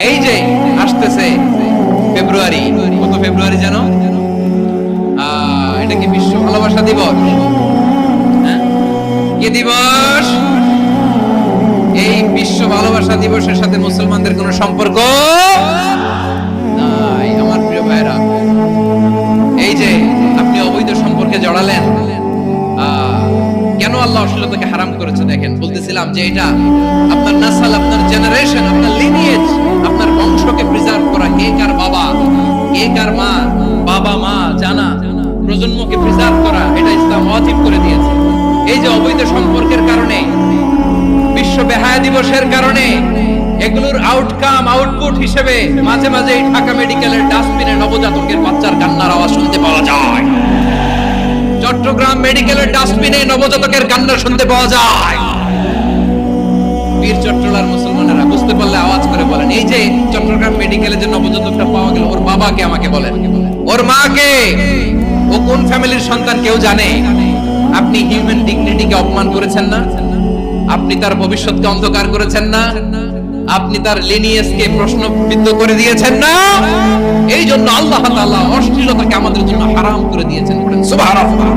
এই যে আসতেছে ফেব্রুয়ারি, কত ফেব্রুয়ারি জানো? এটা কি বিশ্ব ভালোবাসা দিবস? কি দিবস? এই বিশ্ব ভালোবাসা দিবসের সাথে মুসলমানদের কোনো সম্পর্ক নাই। আমার প্রিয় ভাইরা, এই যে আপনি অবৈধ সম্পর্কে জড়ালেন, কেন আল্লাহ অশ্লীলতাকে হারাম করেছে দেখেন। বলতেছিলাম যে এটা আপনার নাসাল, আপনার জেনারেশন, আপনার লিনিয়েজ, আপনার বংশকে প্রিজার্ভ করা। কে কার বাবা, কে কার মা, বাবা মা জানা, প্রজন্মকে প্রিজার্ভ করা, এটা ইসলাম ওয়াজিব করে দিয়েছে। এই যে অবৈধ সম্পর্কের কারণে, বিশ্ব বেহায়া দিবসের কারণে, এগুলোর আউটকাম, আউটপুট হিসেবে মাঝে মাঝে এই ঢাকা মেডিকেলের ডাস্টবিনে নবজাতকের বাচ্চার কান্নার আওয়াজ শুনতে পাওয়া যায়। চট্টগ্রাম মেডিকেলের ডাস্টবিনে নবজাতকের কান্না শুনতে পাওয়া যায়। বীর চট্টলার মুসলমানেরা বুঝতে পারলে আওয়াজ করে বলেন, এই যে চট্টগ্রাম মেডিকেলে যে নবজাতকটা পাওয়া গেল, ওর বাবাকে আমাকে বলেন, ওর মাকে, ও কোন ফ্যামিলির সন্তান কেউ জানে? আপনি হিউম্যান ডিগনিটিকে অপমান করেছেন না? আপনি তার ভবিষ্যৎকে অন্ধকার করেছেন না? আপনি তার লিনিয়েজকে প্রশ্নবিদ্ধ করে দিয়েছেন না? এই জন্য আল্লাহ তাআলা অশ্লীলতাকে আমাদের জন্য হারাম করে দিয়েছেন। সুবহানাল্লাহ।